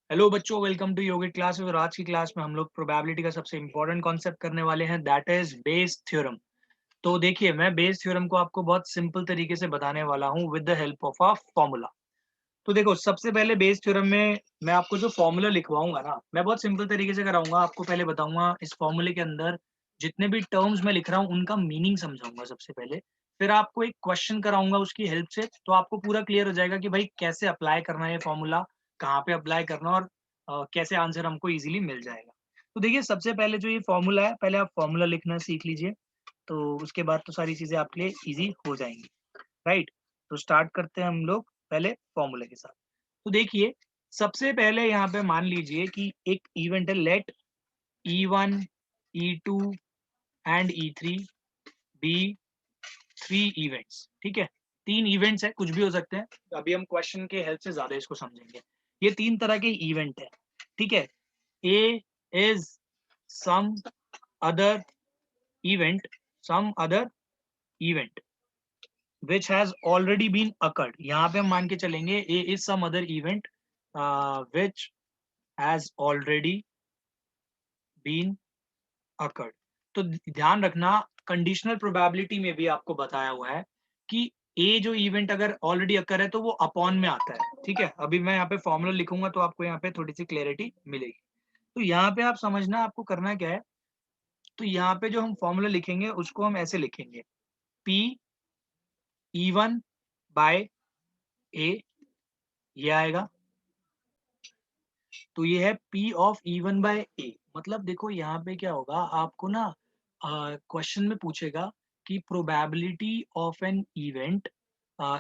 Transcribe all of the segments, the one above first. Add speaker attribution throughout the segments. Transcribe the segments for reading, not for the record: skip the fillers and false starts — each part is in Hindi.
Speaker 1: हेलो बच्चों, वेलकम टू योगिक क्लास। और आज की क्लास में हम लोग प्रोबेबिलिटी का सबसे इंपॉर्टेंट कॉन्सेप्ट करने वाले हैं, दैट इज बेस थ्योरम। तो देखिए, मैं बेस थ्योरम को आपको बहुत सिंपल तरीके से बताने वाला हूँ with the help of a formula. तो देखो, सबसे पहले बेस थ्योरम में मैं आपको जो फॉर्मूला लिखवाऊंगा ना, मैं बहुत सिंपल तरीके से कराऊंगा। आपको पहले बताऊंगा इस फॉर्मूले के अंदर जितने भी टर्म्स मैं लिख रहा हूँ उनका मीनिंग समझाऊंगा सबसे पहले। फिर आपको एक क्वेश्चन कराऊंगा उसकी हेल्प से, तो आपको पूरा क्लियर हो जाएगा कि भाई कैसे अप्लाई करना है ये फॉर्मूला, कहाँ पे अप्लाई करना, और कैसे आंसर हमको इजीली मिल जाएगा। तो देखिए, सबसे पहले जो ये फॉर्मूला है, पहले आप फॉर्मूला लिखना सीख लीजिए, तो उसके बाद तो सारी चीजें आपके लिए इजी हो जाएंगी। राइट। तो स्टार्ट करते हैं हम लोग पहले फॉर्मूले के साथ। तो देखिए, सबसे पहले यहाँ पे मान लीजिए कि एक इवेंट है, late E1, E2 and E3 B 3 events. ठीक है, 3 इवेंट्स है, कुछ भी हो सकते हैं। अभी हम क्वेश्चन के हेल्प से ज्यादा इसको समझेंगे। ये 3 तरह के इवेंट है। ठीक है, A is some other event, some other event which has already been occurred। यहाँ पे हम मान के चलेंगे A is some other event which has already been occurred। तो ध्यान रखना, कंडीशनल प्रोबेबिलिटी में भी आपको बताया हुआ है कि ए जो इवेंट अगर ऑलरेडी अकर है तो वो अपॉन में आता है। ठीक है, अभी मैं यहाँ पे फॉर्मूला लिखूंगा तो आपको यहाँ पे थोड़ी सी क्लैरिटी मिलेगी। तो यहाँ पे आप समझना आपको करना क्या है। तो यहाँ पे जो हम फॉर्मूला लिखेंगे उसको हम ऐसे लिखेंगे, पी E1 बाय ए, ये आएगा। तो ये है P ऑफ E1 बाय ए। मतलब देखो, यहाँ पे क्या होगा, आपको ना क्वेश्चन में पूछेगा कि probability of an event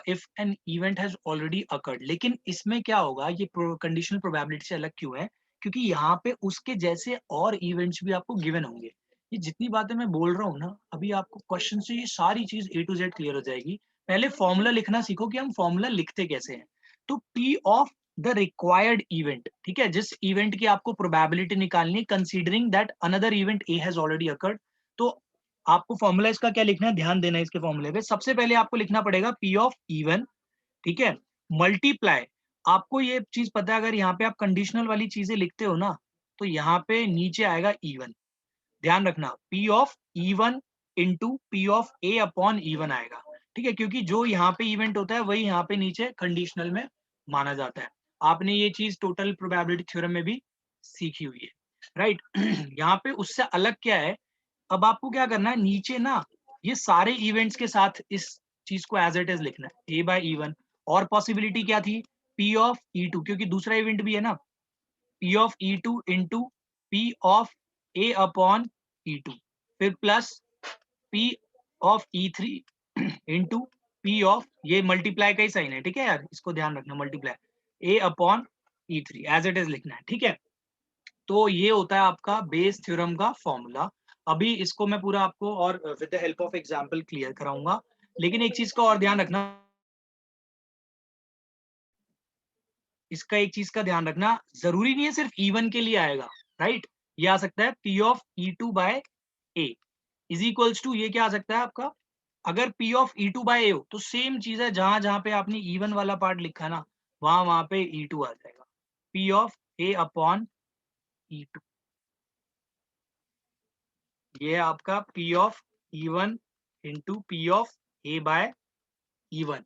Speaker 1: if an event has already occurred. लेकिन इसमें क्या होगा, ये कंडीशनल प्रोबेबिलिटी से अलग क्यों है? क्योंकि यहाँ पे उसके जैसे और इवेंट्स भी आपको गिवन होंगे। ये जितनी बातें मैं बोल रहा हूँ ना, अभी आपको क्वेश्चन से ये सारी चीज A to Z क्लियर हो जाएगी। पहले फॉर्मूला लिखना सीखो कि हम फॉर्मूला लिखते कैसे हैं। तो P of the required event, ठीक है, जिस इवेंट की आपको प्रोबेबिलिटी निकालनी है considering that another event A has already occurred. तो आपको फॉर्मूला इसका क्या लिखना है, ध्यान देना है इसके फॉर्मूले पे। सबसे पहले आपको लिखना पड़ेगा P ऑफ E1, ठीक है, मल्टीप्लाई। आपको ये चीज पता है, अगर यहाँ पे आप कंडीशनल वाली चीजें लिखते हो ना, तो यहाँ पे नीचे आएगा E1। ध्यान रखना, P of E1 into P of A upon E1 आएगा। ठीक है, क्योंकि जो यहाँ पे इवेंट होता है वही यहाँ पे नीचे कंडीशनल में माना जाता है। आपने ये चीज टोटल प्रोबेबिलिटी थ्योरम में भी सीखी हुई है। राइट। यहाँ पे उससे अलग क्या है, अब आपको क्या करना है, नीचे ना ये सारे इवेंट्स के साथ इस चीज को एज इट इज लिखना है, A बाय E1। और पॉसिबिलिटी क्या थी, P ऑफ E2, क्योंकि दूसरा इवेंट भी है ना, P of E2 into P of A upon E2, फिर plus P of E3 into P of, ये मल्टीप्लाई का ही साइन है, ठीक है यार, इसको ध्यान रखना, multiply A upon E3 as it is लिखना है। ठीक है, तो ये होता है आपका बेस थ्योरम का फॉर्मूला। अभी इसको मैं पूरा आपको और with the help of example clear कराऊंगा। लेकिन एक चीज का और ध्यान रखना, इसका एक चीज का ध्यान रखना, जरूरी नहीं है सिर्फ E1 के लिए आएगा। राइट, ये आ सकता है P of E2 by A is equals to, ये क्या आ सकता है आपका, अगर P of E2 by A हो तो सेम चीज है, जहां जहां पे आपने E1 वाला पार्ट लिखा है ना, वहां वहां पे E2 आ जाएगा, P of A upon E2। ये है आपका P of E1 into P of A by E1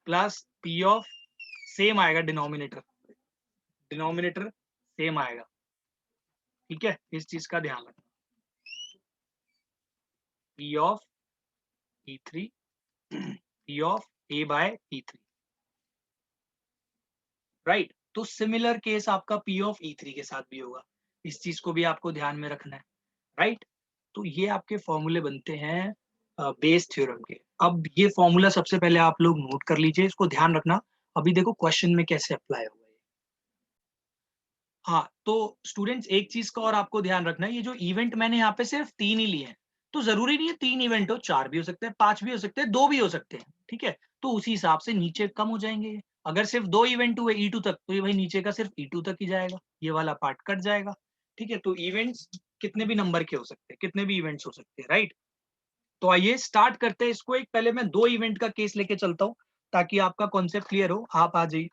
Speaker 1: plus P of, same आएगा डिनोमिनेटर, डिनोमिनेटर सेम आएगा। ठीक है, इस चीज का ध्यान रखना, P of E3, P of A by E3। Right, तो सिमिलर केस आपका P ऑफ E3 के साथ भी होगा, इस चीज को भी आपको ध्यान में रखना है। राइट, तो ये आपके फॉर्मूले बनते हैं बेस थ्योरम के। अब ये फॉर्मूला सबसे पहले आप लोग नोट कर लीजिए, इसको ध्यान रखना। अभी देखो क्वेश्चन में कैसे अप्लाई होगा ये। हाँ, तो स्टूडेंट्स, एक चीज का और आपको ध्यान रखना है, ये जो इवेंट मैंने यहाँ पे सिर्फ 3 ही लिए हैं, तो जरूरी नहीं है 3 इवेंट हो, 4 भी हो सकते हैं, 5 भी हो सकते हैं, 2 भी हो सकते हैं। ठीक है, तो उसी हिसाब से नीचे कम हो जाएंगे। अगर सिर्फ 2 इवेंट हुए E2 तक, तो ये भाई नीचे का सिर्फ E2 तक ही जाएगा, ये वाला पार्ट कट जाएगा। ठीक है, तो इवेंट्स कितने भी नंबर के हो सकते हैं, कितने भी इवेंट्स हो सकते हैं। राइट, तो आइए स्टार्ट करते हैं इसको। एक पहले मैं 2 इवेंट का केस लेके चलता हूँ ताकि आपका कॉन्सेप्ट क्लियर हो। आप आ जाइए,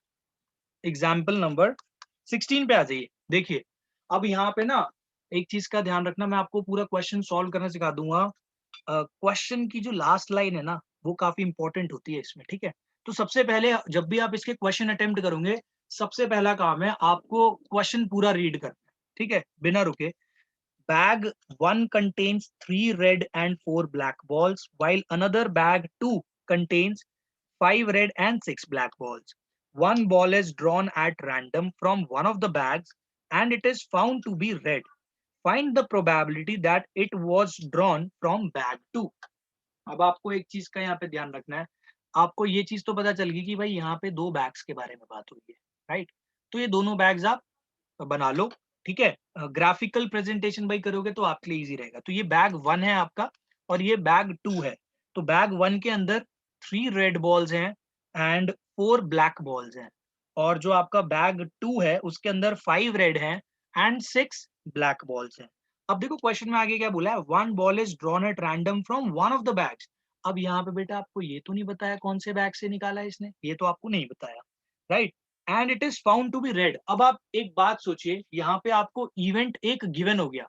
Speaker 1: एग्जाम्पल नंबर 16 पे आ जाइए। देखिए, अब यहाँ पे ना एक चीज़ का ध्यान रखना, मैं आपको पूरा क्वेश्चन सॉल्व करना सिखा दूँगा। क्वेश्चन की जो लास्ट लाइन है ना, वो काफ़ी इम्पोर्टेंट होती है इसमें, ठीक है? तो सबसे पहले जब भी आप इसके क्वेश्चन अटेम्प्ट करोगे, सबसे पहला काम है आपको क्वेश्चन पूरा रीड करना है, ठीक है? बिना रुके। Bag 1 contains 3 red and 4 black balls, while another bag 2 contains 5 red and 6 black balls. One ball is drawn at random from one of the bags and it is found to be red. Find the probability that it was drawn from bag 2. अब आपको एक चीज का यहाँ पे ध्यान रखना है। आपको ये चीज तो पता चल गई कि भाई यहाँ पे दो बैग्स के बारे में बात हो रही है, राइट? तो ये दोनों बैग्स आप बना लो, ठीक है? ग्राफिकल प्रेजेंटेशन भाई करोगे तो आपके लिए इजी रहेगा। तो ये बैग 1 है आपका और ये बैग 2 है। तो बैग 1 के अंदर 3 रेड बॉल्स हैं एंड 4 ब्लैक बॉल्स हैं, और जो आपका बैग 2 है उसके अंदर 5 रेड हैं एंड 6 ब्लैक बॉल्स हैं। अब देखो क्वेश्चन में आगे क्या बोला है, one ball is drawn at random from one of the bags. अब यहाँ पे बेटा आपको ये तो नहीं बताया कौन से बैग से निकाला है इसने, ये तो आपको नहीं बताया, right? And it is found to be red. अब आप एक बात सोचिए, यहाँ पे आपको इवेंट एक गिवन हो गया,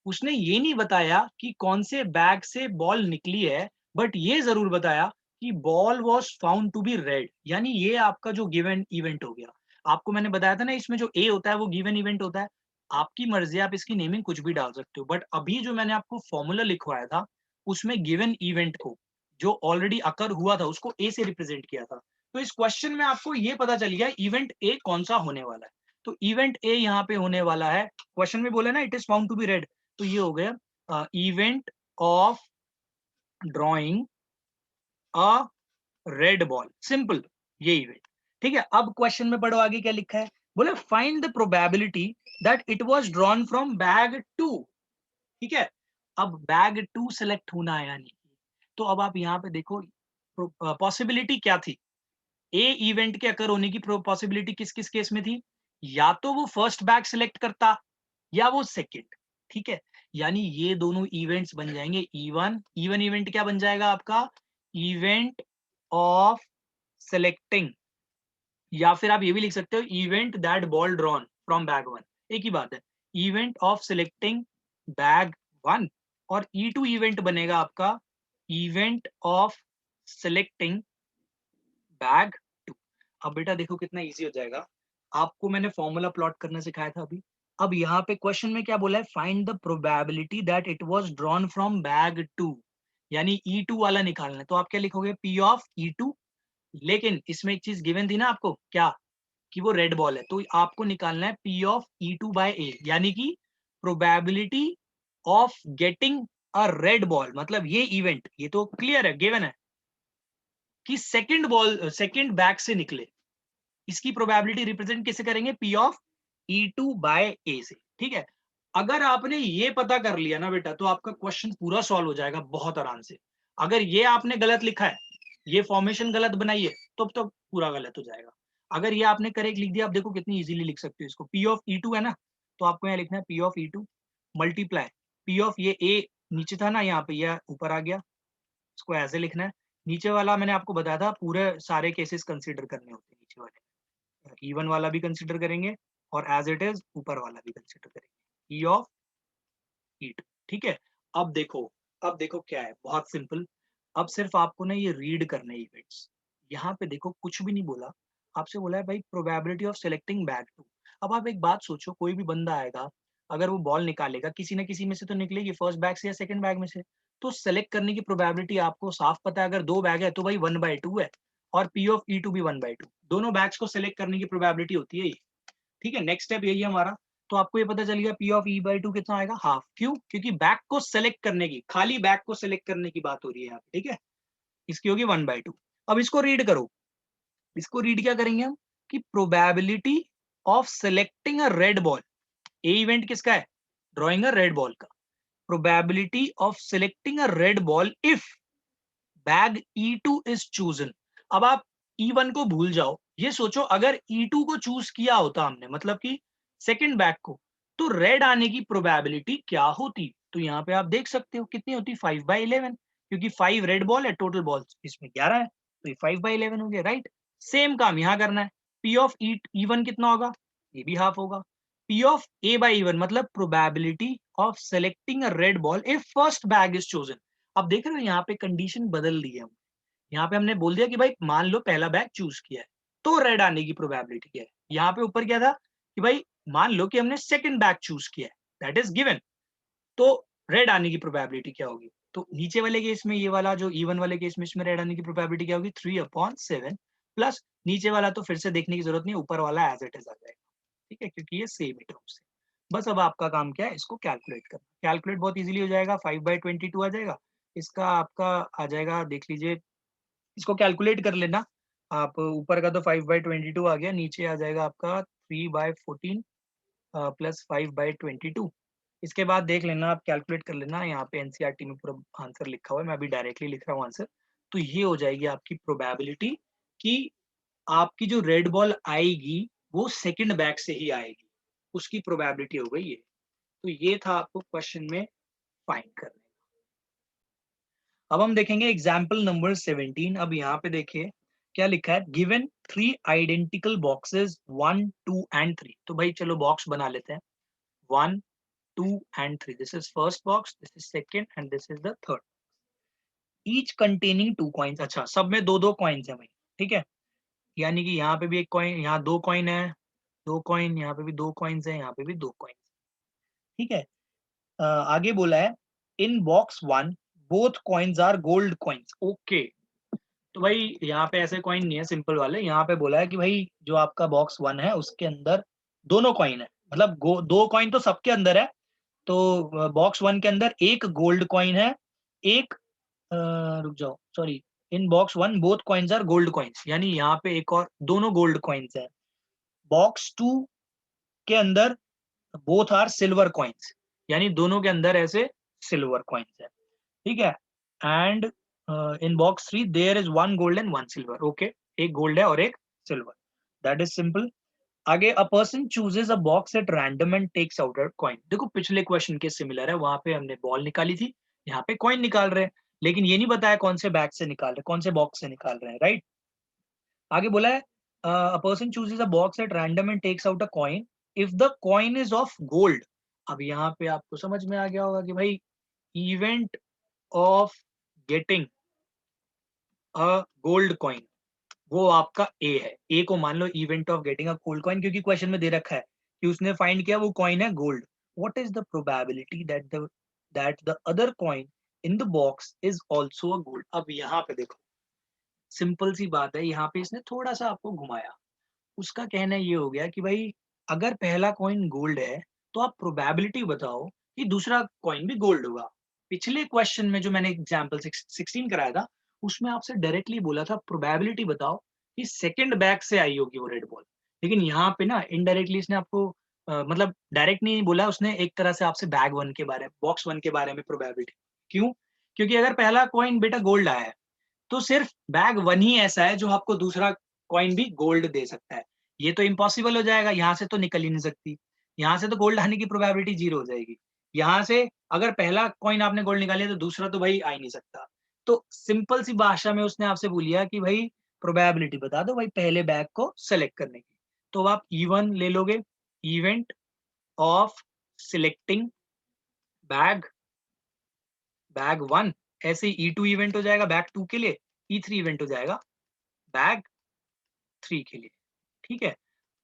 Speaker 1: उसने ये नहीं बताया कि कौन से बैग से बॉल निकली है, बट ये जरूर बताया कि ball was found to be red, यानी ये आपका जो गिवन इवेंट हो गया। आपको मैंने बताया था ना, इसमें जो ए होता है वो गिवन इवेंट होता है। आपकी मर्जी, आप इसकी नेमिंग कुछ भी डाल सकते हो, बट अभी जो मैंने आपको फॉर्मूला लिखवाया था उसमें गिवन इवेंट को, जो ऑलरेडी अकर हुआ था, उसको ए से रिप्रेजेंट किया था। तो इस क्वेश्चन में आपको ये पता चल गया इवेंट ए कौन सा होने वाला है। तो इवेंट ए यहाँ पे होने वाला है, क्वेश्चन में बोले ना it is found to be red, तो ये हो गया event of drawing a red ball, simple, ये इवेंट। ठीक है, अब क्वेश्चन में पढ़ो आगे क्या लिखा है। बोले find the probability that it was drawn from bag 2। ठीक है, अब बैग 2 सेलेक्ट होना है यानी, तो अब आप यहाँ पे देखो पॉसिबिलिटी क्या थी। ए इवेंट के अकर होने की पॉसिबिलिटी किस किस केस में थी, या तो वो फर्स्ट बैग सिलेक्ट करता या वो सेकंड। ठीक है, यानी ये दोनों इवेंट्स बन जाएंगे इवन। इवन इवेंट क्या बन जाएगा आपका, इवेंट ऑफ सेलेक्टिंग, या फिर आप ये भी लिख सकते हो event that ball drawn from bag 1, एक ही बात है। इवेंट ऑफ सेलेक्टिंग बैग 1, और E2 इवेंट बनेगा आपका इवेंट ऑफ सेलेक्टिंग बैग 2। अब बेटा देखो कितना इजी हो जाएगा, आपको मैंने फॉर्मूला प्लॉट करना सिखाया था अभी। अब यहाँ पे क्वेश्चन में क्या बोला है, find the probability that it was drawn from bag 2, यानी E2 वाला निकालना है। तो आप क्या लिखोगे, P ऑफ E2। लेकिन इसमें एक चीज गिवन थी ना आपको, क्या, कि वो रेड बॉल है, तो आपको निकालना है P of E2 by A, यानी कि probability of getting a red ball, मतलब ये इवेंट, ये तो क्लियर है, गिवन है कि सेकंड बॉल सेकंड बैक से निकले, इसकी प्रोबेबिलिटी रिप्रेजेंट किसे करेंगे, P of E2 by A से। ठीक है, अगर आपने ये पता कर लिया ना बेटा, तो आपका क्वेश्चन पूरा सॉल्व हो जाएगा बहुत आराम से। अगर ये आपने गलत लिखा है, ये फॉर्मेशन गलत बनाई है, तो पूरा गलत हो जाएगा। अगर ये आपने करेक्ट लिख दिया, आप देखो कितनी इजीली लिख सकते हो इसको। P ऑफ E2 है ना, तो आपको यहाँ लिखना है P of E2 multiply P of ये A नीचे था ना, यहाँ पे यह ऊपर आ गया, इसको ऐसे लिखना है। नीचे वाला मैंने आपको बताया था पूरे सारे केसेस कंसीडर करने होते हैं नीचे वाले, इवन वाला भी कंसीडर करेंगे और एज इट इज ऊपर वाला भी कंसीडर करेंगे, ई ऑफ ईट। ठीक है, अब देखो, अब देखो क्या है, बहुत सिंपल। अब सिर्फ आपको ना ये रीड करने इवेंट्स, यहाँ पे देखो कुछ भी नहीं बोला, आपसे बोला है भाई प्रोबेबिलिटी ऑफ सेलेक्टिंग बैग 2। अब आप एक बात सोचो, कोई भी बंदा आएगा, अगर वो बॉल निकालेगा, किसी ना किसी में से तो निकलेगी, फर्स्ट बैग से या सेकंड बैग में से। तो सेलेक्ट करने की प्रोबेबिलिटी आपको साफ पता है, अगर दो बैग है तो भाई 1/2 है, और P ऑफ E2 भी 1/2, दोनों बैग्स को सेलेक्ट करने की प्रोबेबिलिटी होती है ये। ठीक है, नेक्स्ट स्टेप यही है हमारा। तो आपको ये पता चल गया P ऑफ E/2 कितना आएगा, हाफ। क्यों, क्योंकि बैग को सेलेक्ट करने की, खाली बैग को सेलेक्ट करने की बात हो रही है यहाँ पे। ठीक है, इसकी होगी 1/2। अब इसको रीड करो, इसको रीड क्या करेंगे हम, कि probability of selecting a red ball, A event किसका है, ड्रॉइंग अ रेड बॉल का, probability of selecting a red ball if bag E2 is chosen. अब आप E1 को भूल जाओ, ये सोचो अगर E2 को चूज किया होता हमने, मतलब कि सेकंड बैग को, तो रेड आने की प्रोबेबिलिटी क्या होती। तो यहाँ पे आप देख सकते हो कितनी होती, 5/11, क्योंकि 5 रेड बॉल है, टोटल बॉल्स इसमें 11 है, तो ये 5/11 हो गया, राइट। सेम काम यहाँ करना है, P ऑफ E1 कितना होगा, ये भी हाफ होगा। P of A by E1 मतलब probability of selecting a red ball if first bag is chosen। अब देख रहे हो यहाँ पे कंडीशन बदल दी है हम। यहाँ पे हमने बोल दिया कि भाई मान लो पहला बैग चूज किया है तो रेड आने की प्रोबेबिलिटी क्या है। यहाँ पे ऊपर क्या था कि भाई मान लो कि हमने सेकंड बैग चूज किया है, दैट इज गिवन, तो रेड आने की प्रोबेबिलिटी क्या होगी। तो नीचे वाले केस में ये वाला जो इवन वाले केस में इसमें रेड आने की प्रोबेबिलिटी क्या होगी 3/7 प्लस नीचे वाला तो फिर से देखने की जरूरत नहीं, ऊपर वाला एज इट इज आ जाएगा। ठीक है, क्योंकि ये सेम ही टर्म्स है। बस अब आपका काम क्या है, इसको कैलकुलेट करना। कैलकुलेट बहुत इजीली हो जाएगा, 5/22 आ जाएगा। इसका आपका आ जाएगा, देख लीजिए, इसको कैलकुलेट कर लेना आप। ऊपर का तो 5/22 आ गया, नीचे आ जाएगा आपका 3/14 प्लस 5/22। इसके बाद देख लेना, आप कैलकुलेट कर लेना। यहाँ पे एनसीईआरटी में पूरा आंसर लिखा हुआ है, मैं अभी डायरेक्टली लिख रहा हूँ आंसर। तो ये हो जाएगी आपकी प्रोबेबिलिटी कि आपकी जो रेड बॉल आएगी वो सेकंड बैग से ही आएगी, उसकी प्रोबेबिलिटी हो गई ये। तो ये था आपको क्वेश्चन में फाइंड करने। अब हम देखेंगे एग्जाम्पल नंबर 17। अब यहाँ पे देखिए क्या लिखा है, गिवन 3 आइडेंटिकल बॉक्सेस 1, 2 एंड 3। तो भाई चलो बॉक्स बना लेते हैं, 1, 2 and 3। This is first box, this is second and this is the third. Each containing 2 coins. अच्छा, सब में दो दो कॉइन्स है भाई। ठीक है, यानी कि यहाँ पे भी एक कॉइन, यहाँ 2 कॉइन है, 2 कॉइन, यहाँ पे भी 2 कॉइन्स है, यहाँ पे भी 2 कॉइन्स। ठीक है, आगे बोला है in box 1 both coins are gold coins. Okay, तो भाई यहाँ पे ऐसे कॉइन नहीं है सिंपल वाले। यहाँ पे बोला है कि भाई जो आपका बॉक्स 1 है उसके अंदर दोनों कॉइन है, मतलब 2 कॉइन तो सबके अंदर है। तो बॉक्स 1 के अंदर एक गोल्ड कॉइन है, एक रुक जाओ, sorry, in box 1 both coins are gold coins, यानी यहाँ पे एक और दोनों गोल्ड कॉइन्स है। बॉक्स 2 के अंदर बोथ आर सिल्वर कॉइन्स, यानी दोनों के अंदर ऐसे सिल्वर कॉइन्स है। ठीक है, and in box 3 there is 1 gold and 1 silver. Okay, एक गोल्ड है और एक सिल्वर, दैट इज सिंपल। आगे a person chooses a box at random and takes out a coin. देखो पिछले क्वेश्चन के सिमिलर है, वहां पे हमने बॉल निकाली थी, यहाँ पे कॉइन निकाल रहे हैं, लेकिन ये नहीं बताया कौन से बैग से निकाल रहे हैं, कौन से बॉक्स से निकाल रहे हैं, राइट। आगे बोला है a person chooses a box at random and takes out a coin if the coin is of gold. अब यहाँ पे आपको समझ में आ गया होगा कि भाई event of getting a gold coin वो आपका ए है। ए को मान लो event of getting a gold coin, क्योंकि क्वेश्चन में दे रखा है कि उसने फाइंड किया वो कॉइन है gold. What is the probability that the other coin in the box is also a gold. अब यहाँ पे देखो सिंपल सी बात है, यहाँ पे इसने थोड़ा सा आपको घुमाया। उसका कहना ये हो गया कि भाई अगर पहला कॉइन गोल्ड है तो आप प्रोबेबिलिटी बताओ कि दूसरा कॉइन भी गोल्ड होगा। पिछले क्वेश्चन में जो मैंने एग्जांपल 16 कराया था उसमें आपसे डायरेक्टली बोला था प्रोबेबिलिटी बताओ कि सेकंड बैग से आई होगी वो रेड बॉल। लेकिन यहाँ पे ना इनडायरेक्टली इसने आपको मतलब डायरेक्ट नहीं बोला उसने, एक तरह से आपसे बैग 1 के बारे में, बॉक्स 1 के बारे में प्रोबेबिलिटी। क्यों? क्योंकि अगर पहला कॉइन बेटा गोल्ड आया है तो सिर्फ बैग 1 ही ऐसा है जो आपको दूसरा कॉइन भी गोल्ड दे सकता है। ये तो इम्पॉसिबल हो जाएगा, यहाँ से तो निकल ही नहीं सकती। यहाँ से तो गोल्ड आने की प्रोबेबिलिटी 0 हो जाएगी। यहाँ से अगर पहला कॉइन आपने गोल्ड निकाली तो दूसरा तो भाई आ ही नहीं सकता। तो सिंपल सी भाषा में उसने आपसे बोलिया कि भाई प्रोबेबिलिटी बता दो भाई पहले बैग को सेलेक्ट करने की। तो आप E1 ले लोगे, event of selecting bag bag 1, ऐसे E2 इवेंट हो जाएगा बैग 2 के लिए, E3 इवेंट हो जाएगा बैग 3 के लिए। ठीक है,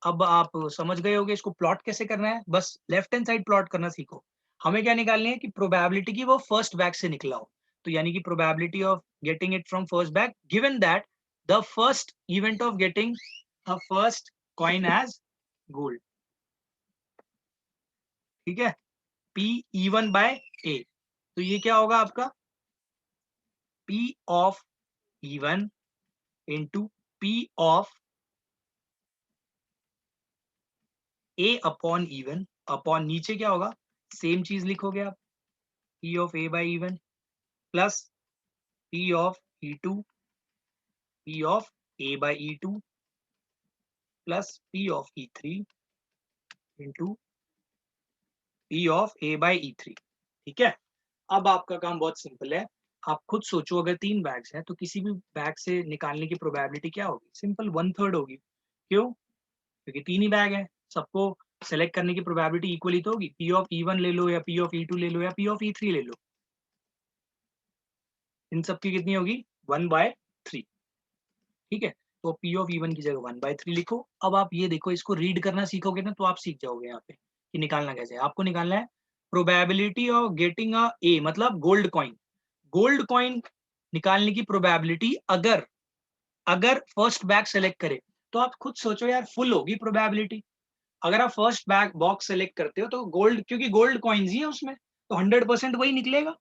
Speaker 1: अब आप समझ गए होंगे इसको प्लॉट कैसे करना है। बस लेफ्ट हैंड साइड प्लॉट करना सीखो। हमें क्या निकालनी है कि प्रोबेबिलिटी की वो फर्स्ट बैग से निकला हो। तो यानी कि probability of getting it from first bag given that the first event of getting a first coin as gold. ठीक है, P E1 बाय A। तो ये क्या होगा आपका P of E1 into P of A upon E1 upon नीचे क्या होगा, सेम चीज लिखोगे आप, P of A by E1 plus P of E2, P of A by E2 plus P of E3 into P of A by E3। ठीक है, अब आपका काम बहुत सिंपल है। आप खुद सोचो अगर 3 बैग्स हैं तो किसी भी बैग से निकालने की प्रोबेबिलिटी क्या होगी, सिंपल 1/3 होगी। क्यों? क्योंकि 3 ही बैग है, सबको सेलेक्ट करने की प्रोबेबिलिटी इक्वली तो होगी। पी ऑफ E1 ले लो या पी ऑफ E2 ले लो या पी ऑफ E3 ले लो, इन सब की कितनी होगी 1/3। ठीक है, तो पी ऑफ E1 की जगह 1/3 लिखो। अब आप ये देखो, इसको रीड करना सीखोगे ना तो आप सीख जाओगे यहाँ पे कि निकालना कैसे है। आपको निकालना है प्रोबेबिलिटी ऑफ गेटिंग अ ए, मतलब गोल्ड कॉइन। गोल्ड कॉइन निकालने की प्रोबेबिलिटी अगर अगर फर्स्ट बैग सेलेक्ट करे, तो आप खुद सोचो यार, फुल होगी प्रोबेबिलिटी। अगर आप फर्स्ट बैग बॉक्स सेलेक्ट करते हो तो गोल्ड, क्योंकि गोल्ड कॉइन्स ही है उसमें, तो 100% वही निकलेगा,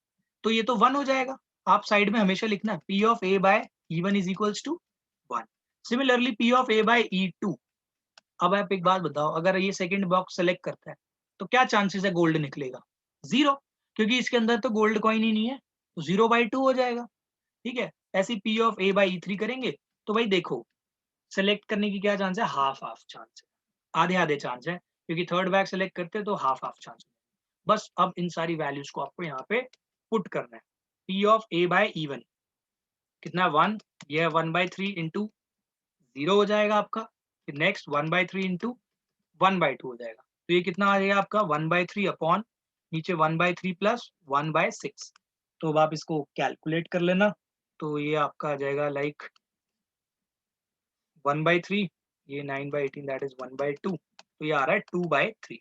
Speaker 1: तो ये तो 1 हो जाएगा। आप साइड में हमेशा लिखना P of A by E1 is equals to 1। Similarly P of A by E2। अब आप एक बात बताओ, अगर ये सेकंड बॉक्स सेलेक्ट करता है तो क्या चांसेस है गोल्ड निकलेगा? 0, क्योंकि इसके अंदर तो गोल्ड कॉइन ही नहीं है, तो 0/2 हो जाएगा। ठीक है, ऐसे P of A bye E3 करेंगे तो भाई देखो, सेलेक्ट करने की क्या चांस है, हाफ हाफ चांस है, आधे आधे चांस है, क्योंकि थर्ड बैग सेलेक्ट करते हैं तो हाफ हाफ चांस है। बस अब इन सारी वैल्यूज को आपको यहाँ पे पुट करना है। P of A by E1 कितना 1, ये 1/3 इंटू 0 हो जाएगा आपका। फिर नेक्स्ट 1/3 इंटू 1/2 हो जाएगा, तो ये कितना आ जाएगा आपका 1/3 अपॉन नीचे 1/3 प्लस 1/6। तो अब आप इसको कैलकुलेट कर लेना, तो ये आपका आ जाएगा लाइक 1/3, ये 9/18 दैट इज 1/2, तो ये आ रहा है 2/3।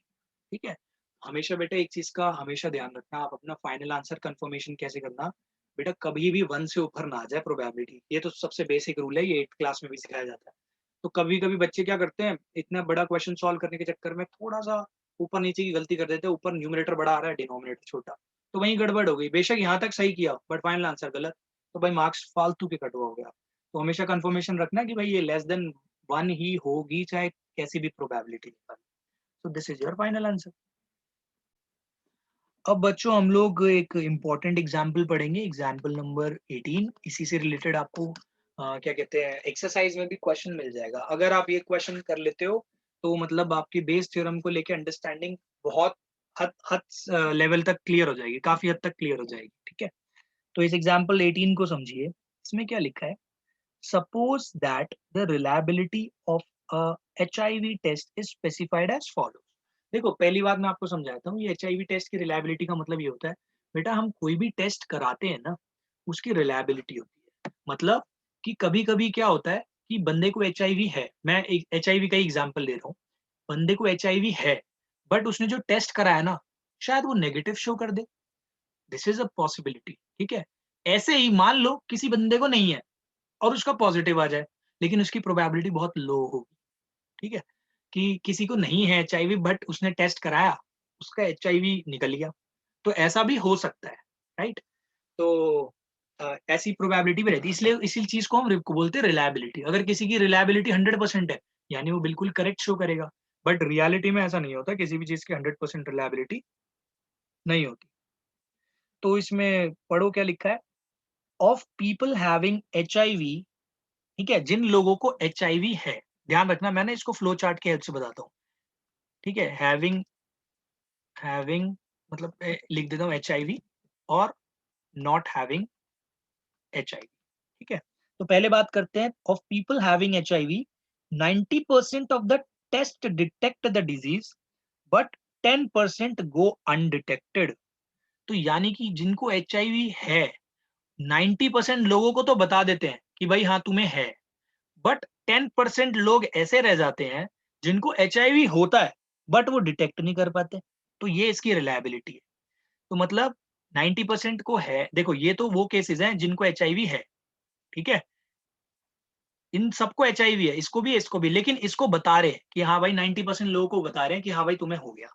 Speaker 1: ठीक है, हमेशा बेटा एक चीज का हमेशा ध्यान रखना, आप अपना फाइनल आंसर कंफर्मेशन कैसे करना, बेटा कभी भी 1 से ऊपर ना आ जाए प्रोबेबिलिटी। ये तो सबसे बेसिक रूल है, ये 8th क्लास में भी सिखाया जाता है। तो कभी कभी बच्चे क्या करते हैं, इतना बड़ा क्वेश्चन सॉल्व करने के चक्कर में थोड़ा सा ऊपर नीचे की गलती कर देते हैं, ऊपर न्यूमरेटर बड़ा आ रहा है डिनोमिनेटर छोटा, तो वहीं गड़बड़ हो गई। बेशक यहाँ तक सही किया बट फाइनल आंसर गलत, तो भाई मार्क्स फालतू के कटवाओगे आप। तो हमेशा कंफर्मेशन रखना कि भाई ये लेस देन 1 ही होगी, चाहे कैसी भी प्रोबेबिलिटी निकाले। So this is your final answer. अब बच्चों हम लोग एक इम्पॉर्टेंट एग्जाम्पल पढ़ेंगे, एग्जाम्पल नंबर 18। इसी से रिलेटेड आपको क्या कहते हैं, एक्सरसाइज में भी क्वेश्चन मिल जाएगा। अगर आप ये क्वेश्चन कर लेते हो तो मतलब आपकी बेस थ्योरम को लेके अंडरस्टैंडिंग बहुत हद हद लेवल तक क्लियर हो जाएगी, काफी हद तक क्लियर हो जाएगी। ठीक है, तो इस एग्जाम्पल 18 को समझिए। इसमें क्या लिखा है, suppose that the reliability of a HIV test is specified as follows. देखो पहली बात मैं आपको समझाता हूँ, ये HIV टेस्ट की रिलायबिलिटी का मतलब ये होता है, बेटा हम कोई भी टेस्ट कराते हैं ना, उसकी रिलायबिलिटी होती है। मतलब कि कभी कभी क्या होता है कि बंदे को HIV है, मैं एक HIV का ही एग्जाम्पल दे रहा हूँ, बंदे को HIV है बट उसने जो टेस्ट कराया ना, शायद वो नेगेटिव शो कर दे। This is a possibility. ठीक है, ऐसे ही मान लो किसी बंदे को नहीं है और उसका पॉजिटिव आ जाए, लेकिन उसकी प्रोबेबिलिटी बहुत लो होगी। ठीक है, कि किसी को नहीं है HIV बट उसने टेस्ट कराया, उसका HIV निकल गया, तो ऐसा भी हो सकता है। राइट, तो ऐसी प्रोबेबिलिटी भी रहती है, इसलिए इसी चीज को हम बोलते हैं रिलायबिलिटी। अगर किसी की रिलायबिलिटी 100% है, यानी वो बिल्कुल करेक्ट शो करेगा, बट रियलिटी में ऐसा नहीं होता, किसी भी चीज की 100% रिलायबिलिटी नहीं होती। तो इसमें पढ़ो क्या लिखा है, ऑफ पीपल हैविंग HIV। ठीक है, जिन लोगों को HIV है, ध्यान रखना मैंने इसको फ्लो चार्ट की हेल्प से बताता हूँ। ठीक है, हैविंग हैविंग मतलब लिख देता हूँ HIV और नॉट हैविंग HIV। ठीक है, तो पहले बात करते हैं of people having HIV। 90% of the test detect the disease but 10% go undetected. तो यानी कि जिनको HIV है, 90% लोगों को तो बता देते हैं कि भाई हाँ तुम्हें है, बट 10% लोग ऐसे रह जाते हैं जिनको HIV होता है बट वो डिटेक्ट नहीं कर पाते। तो ये इसकी रिलायबिलिटी है। तो मतलब 90% को है, देखो ये तो वो केसेस हैं जिनको HIV है। ठीक है, इन सबको HIV है, इसको भी, लेकिन इसको बता रहे हैं कि हाँ भाई 90% लोगों को बता रहे हैं कि हाँ भाई तुम्हें हो गया,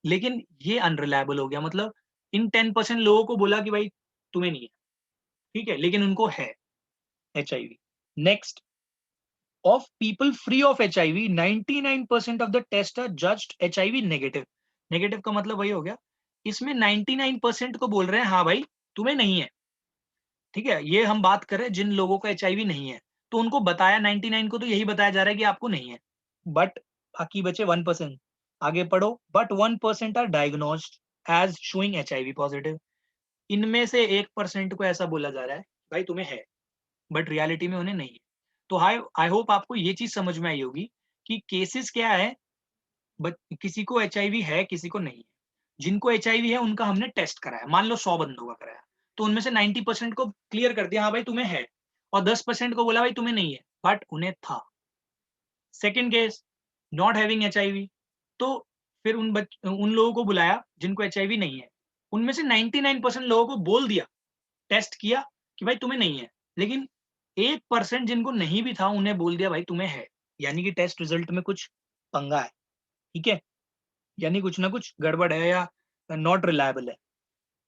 Speaker 1: लेकिन ये अनरिलायबल हो गया। मतलब इन 10% लोगों को बोला कि भाई तुम्हें नहीं है, ठीक है, लेकिन उनको है HIV। Next, of people free of HIV, 99% of the tests are judged HIV negative। Negative का मतलब वही हो गया, इसमें 99% को बोल रहे हैं हाँ भाई तुम्हें नहीं है। ठीक है, ये हम बात कर रहे हैं जिन लोगों को HIV नहीं है, तो उनको बताया 99 को तो यही बताया जा रहा है कि आपको नहीं है, बट बाकी बचे 1%। आगे पढ़ो, but 1% are diagnosed as showing HIV positive. इनमें से 1% को ऐसा बोला जा रहा है भाई तुम्हें है, बट रियलिटी में उन्हें नहीं है। तो आई आई होप आपको ये चीज समझ में आई होगी कि केसेस क्या है, किसी को HIV है, किसी को नहीं है। जिनको HIV है उनका हमने टेस्ट कराया, मान लो 100 बंदों का कराया, तो उनमें से 90% को क्लियर कर दिया हाँ भाई तुम्हें है, और 10% को बोला भाई तुम्हें नहीं है, बट उन्हें था। Second case, not having HIV, तो फिर उन लोगों को बुलाया जिनको HIV नहीं है। उनमें से 99% लोगों को बोल दिया, टेस्ट किया कि भाई तुम्हें नहीं है, लेकिन 1% जिनको नहीं भी था उन्हें बोल दिया भाई तुम्हें है। यानी कि टेस्ट रिजल्ट में कुछ पंगा है, ठीक है? यानी कुछ ना कुछ गड़बड़ है या नॉट रिलायबल है।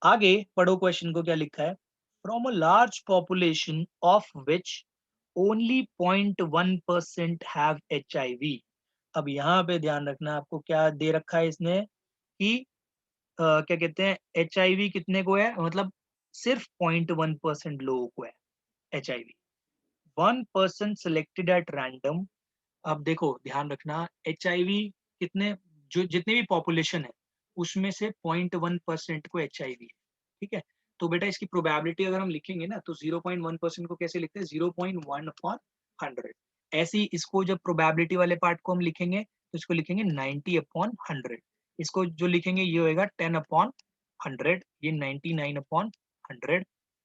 Speaker 1: आगे पढ़ो क्वेश्चन को क्या लिखा है। From a large population of which only 0.1% have HIV। अब यहाँ पे ध्यान रखना, आपको क्या दे रखा है इसने कि क्या कहते हैं HIV कितने को है, मतलब सिर्फ 0.1% लोगों को है HIV। 1% selected at random. अब देखो ध्यान रखना, HIV कितने, जो जितने भी पॉपुलेशन है उसमें से 0.1% को HIV है, ठीक है? तो बेटा इसकी प्रोबेबिलिटी अगर हम लिखेंगे ना तो 0.1% को कैसे लिखते हैं, 0.1 अपॉन 100। ऐसे ही इसको जब प्रोबेबिलिटी वाले पार्ट को हम लिखेंगे तो इसको लिखेंगे 90 अपॉन 100। इसको जो लिखेंगे ये होएगा 10 अपॉन 100, ये 99 अपॉन 100,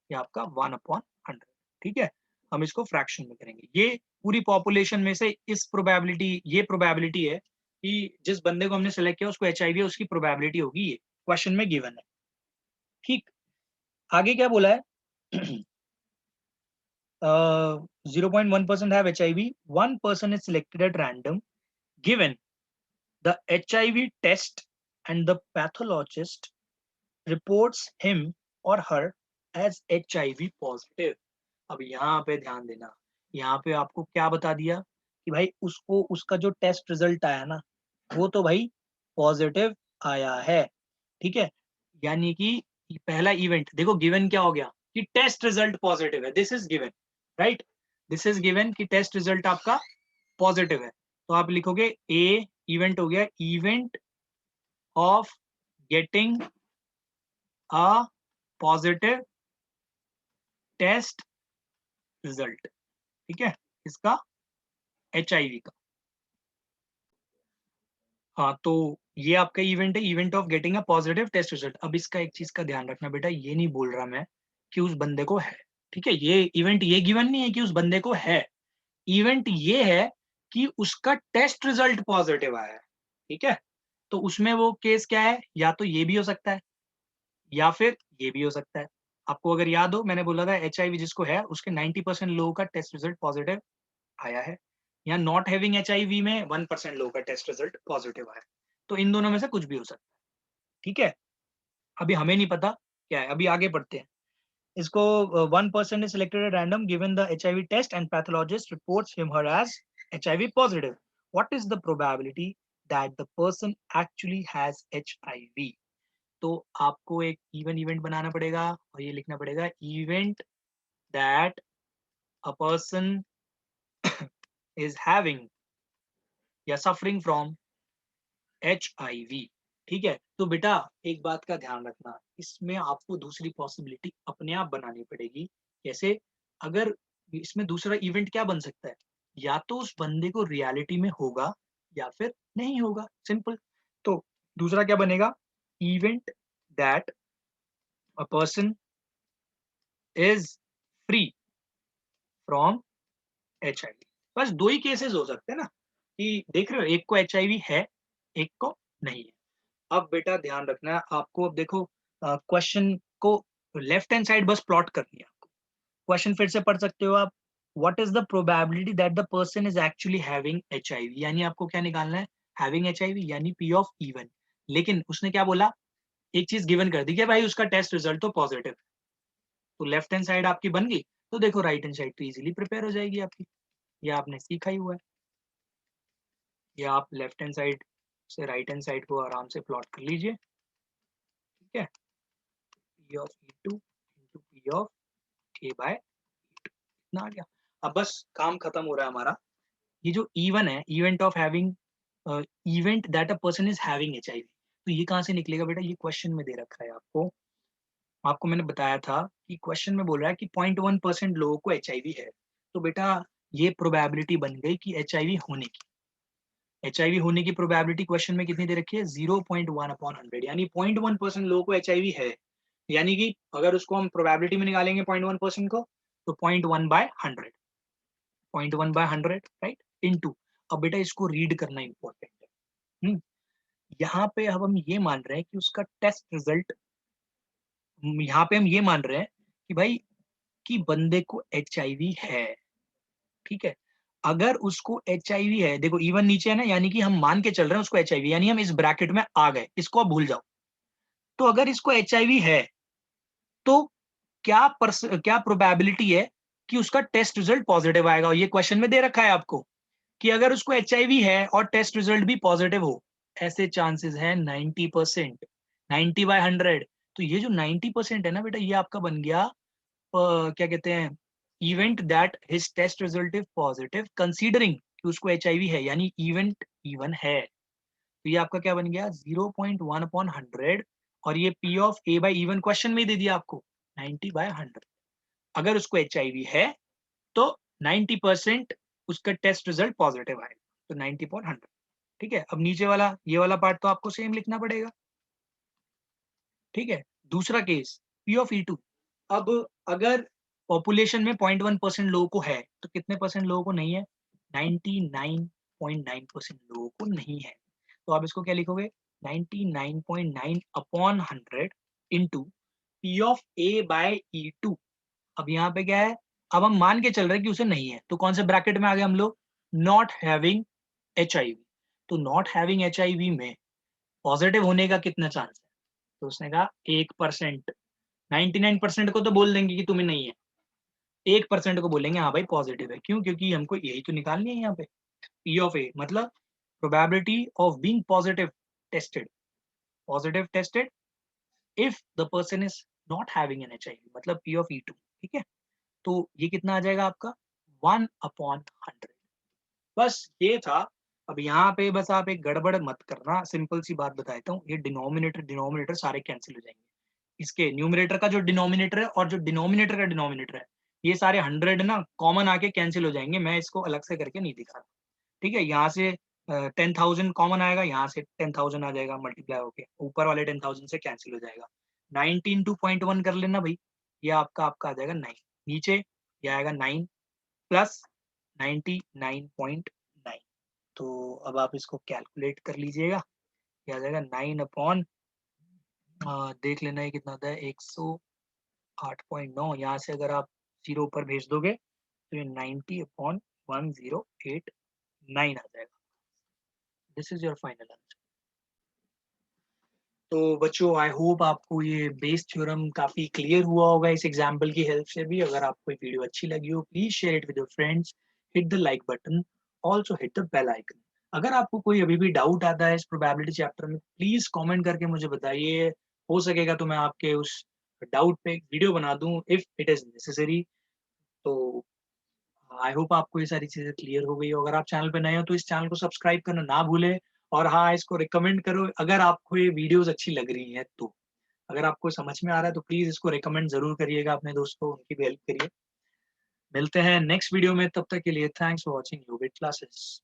Speaker 1: ये आपका 1 अपॉन 100, ठीक है? हम इसको फ्रैक्शन में करेंगे। ये पूरी पॉपुलेशन में से इस प्रोबेबिलिटी, ये प्रोबेबिलिटी है कि जिस बंदे को हमने सेलेक्ट किया उसको HIV है, उसकी प्रोबेबिलिटी होगी ये, क्वेश्चन में गिवन है, ठीक? आगे क्या बोला है? 0.1% have HIV, 1% is selected at random, given the HIV test and the pathologist reports him or her as HIV positive। अब यहाँ पे ध्यान देना, यहाँ पे आपको क्या बता दिया कि भाई उसको उसका जो टेस्ट रिजल्ट आया ना वो तो भाई पॉजिटिव आया है, ठीक है? यानी कि पहला इवेंट देखो, गिवन क्या हो गया कि टेस्ट रिजल्ट पॉजिटिव है, this is given, right? This is given कि टेस्ट रिजल्ट आपका पॉजिटिव है, तो आप लिखोगे ए इवेंट हो गया, event of getting a positive test result, ठीक है? इसका HIV का। हाँ, तो ये आपका इवेंट है, event of getting a positive test result. अब इसका एक चीज का ध्यान रखना बेटा, ये नहीं बोल रहा मैं कि उस बंदे को है, ठीक है? ये इवेंट ये गिवन नहीं है कि उस बंदे को है, इवेंट ये है कि उसका टेस्ट रिजल्ट पॉजिटिव आया है, ठीक है? तो उसमें वो केस क्या है, या तो ये भी हो सकता है या फिर ये भी हो सकता है। आपको अगर याद हो मैंने बोला था HIV जिसको है उसके 90% लोगों का टेस्ट रिजल्ट पॉजिटिव आया है, या नॉट हैविंग HIV में 1% लोगों का टेस्ट रिजल्ट पॉजिटिव आया है। तो इन दोनों में से कुछ भी हो सकता है, ठीक है? अभी हमें नहीं पता क्या है, अभी आगे बढ़ते हैं। इसको 1% is selected at random given the HIV test and pathologist reports him her as HIV positive. What is the probability that the person actually has HIV? तो आपको एक इवन इवेंट बनाना पड़ेगा और ये लिखना पड़ेगा event that a person is having या सफरिंग फ्रॉम HIV, ठीक है? तो बेटा एक बात का ध्यान रखना, इसमें आपको दूसरी पॉसिबिलिटी अपने आप बनानी पड़ेगी। कैसे? अगर इसमें दूसरा इवेंट क्या बन सकता है, या तो उस बंदे को रियलिटी में होगा या फिर नहीं होगा, सिंपल। तो दूसरा क्या बनेगा, event that a person is free from HIV। बस दो ही केसेस हो सकते हैं ना, कि देख रहे हो एक को HIV है, एक को नहीं है। अब बेटा ध्यान रखना है आपको, अब देखो क्वेश्चन को लेफ्ट हैंड साइड बस प्लॉट करनी है आपको। क्वेश्चन फिर से पढ़ सकते हो आप, what is the probability that the person is actually having HIV, यानी आपको क्या निकालना है, हैविंग HIV यानी P ऑफ इवन। लेकिन उसने क्या बोला, एक चीज गिवन कर दी कि भाई उसका टेस्ट रिजल्ट तो पॉजिटिव, तो लेफ्ट हैंड साइड आपकी बन गई, तो देखो राइट हैंड साइड तो इजीली प्रिपेयर हो जाएगी आपकी। ये आपने सीखा ही हुआ है, या आप लेफ्ट हैंड साइड से राइट हैंड साइड को आराम से प्लॉट कर लीजिए, ठीक है? P of E2 into P of A by E2 इतना आ गया। अब बस काम खत्म हो रहा है हमारा। ये जो E1 है, event of having, event that a person is having HIV, तो ये कहाँ से निकलेगा बेटा, ये क्वेश्चन में दे रखा है आपको। आपको मैंने बताया था कि क्वेश्चन में बोल रहा है कि 0.1% लोगों को HIV है, तो बेटा ये प्रोबेबिलिटी बन गई कि HIV होने की। HIV होने की प्रोबेबिलिटी क्वेश्चन में कितनी दे रखी है 0.1/100, यानी 0.1% लोगों को HIV है, यानी कि अगर उसको हम प्रोबेबिलिटी में निकालेंगे 0.1% को तो 0.1/100, 0.1/100 राइट इनटू, अब बेटा इसको रीड करना इंपॉर्टेंट है। यहाँ पे अब हम ये मान रहे हैं कि उसका टेस्ट रिजल्ट, यहाँ पे हम ये मान रहे हैं कि भाई कि बंदे को HIV है, ठीक है। अगर उसको HIV है, देखो इवन नीचे है ना, यानी कि हम मान के चल रहे हैं उसको HIV, यानी हम इस ब्रैकेट में आ गए, इसको आप भूल जाओ। तो अगर इसको HIV है तो क्या प्रोबेबिलिटी है कि उसका टेस्ट रिजल्ट पॉजिटिव आएगा, और ये क्वेश्चन में दे रखा है आपको कि अगर उसको HIV है और टेस्ट रिजल्ट भी पॉजिटिव हो, ऐसे चांसेस है 90%, 90/100। तो ये जो 90% है ना बेटा, ये आपका बन गया क्या कहते हैं, event that his test result is positive considering कि उसको HIV है, यानी इवेंट इवन है। तो ये आपका क्या बन गया 0.1/100, और ये P of A by E one question में ही दे दिया आपको 90/100। अगर उसको HIV है तो 90% उसका टेस्ट रिजल्ट पॉजिटिव आएगा, तो 90/100, ठीक है। अब नीचे वाला ये वाला पार्ट तो आपको सेम लिखना पड़ेगा, ठीक है। दूसरा केस P ऑफ E2, अब अगर पॉपुलेशन में 0.1% लोगों को है तो कितने परसेंट लोगों को नहीं है, 99.9% लोगों को नहीं है। तो आप इसको क्या लिखोगे 99.9/100 into P of A by E2। अब यहाँ पे क्या है, अब हम मान के चल रहे हैं कि उसे नहीं है, तो कौन से ब्रैकेट में आ गए हम लोग, नॉट हैविंग HIV। तो नॉट हैविंग HIV में पॉजिटिव होने का कितना चांस है, तो उसने कहा 1%। 99% को तो बोल देंगे कि तुम्हें नहीं है, 1% को बोलेंगे हाँ भाई पॉजिटिव है। क्यों, क्योंकि हमको यही तो निकालनी है यहाँ पे, P ऑफ A मतलब probability of being positive tested if the person is not having an HIV, मतलब P ऑफ E2, ठीक है। तो ये कितना आ जाएगा आपका 1/100, बस ये था। अब यहाँ पे बस आप एक गड़बड़ मत करना, सिंपल सी बात बताता हूँ, ये डिनोमिनेटर डिनोमिनेटर सारे कैंसिल हो जाएंगे, इसके न्यूमरेटर का जो डिनोमिनेटर है और जो डिनोमिनेटर का डिनोमिनेटर है, ये सारे 100 ना कॉमन आके कैंसिल हो जाएंगे, मैं इसको अलग से करके नहीं दिखा रहा, ठीक है। यहाँ से 10,000 कॉमन आएगा, यहाँ से 10,000 आ जाएगा मल्टीप्लाई होके, ऊपर वाले 10,000 से कैंसिल हो जाएगा। 19 कर लेना भाई, ये आपका आपका आ जाएगा 9, नीचे ये आएगा 9 प्लस 99.9। तो अब आप इसको कैलकुलेट कर लीजिएगा, ये आ जाएगा 9 अपॉन देख लेना है कितना होता है 108.9, यहाँ से अगर आप 0 ऊपर भेज दोगे तो ये 90/1089 आ जाएगा। This is your final answer. तो बच्चों आई होप आपको ये बेस थ्योरम काफी क्लियर हुआ होगा इस एग्जाम्पल की हेल्प से भी। अगर आपको ये वीडियो अच्छी लगी हो please share it with your friends, hit the like button, also hit the bell icon. अगर आपको कोई अभी भी डाउट आता है इस प्रोबेबिलिटी चैप्टर में, प्लीज कमेंट करके मुझे बताइए, हो सकेगा तो मैं आपके उस डाउट पे एक वीडियो बना दूं इफ इट इज नेसेसरी। तो आई होप आपको ये सारी चीजें क्लियर हो गई हो। अगर आप चैनल पे नए हो तो इस चैनल को सब्सक्राइब करना ना भूलें, और हाँ इसको रिकमेंड करो अगर आपको ये वीडियोस अच्छी लग रही हैं तो। अगर आपको समझ में आ रहा है तो प्लीज इसको रिकमेंड जरूर करिएगा अपने दोस्तों को, उनकी भी हेल्प करिए। मिलते हैं नेक्स्ट वीडियो में, तब तक के लिए thanks for watching yogic classes.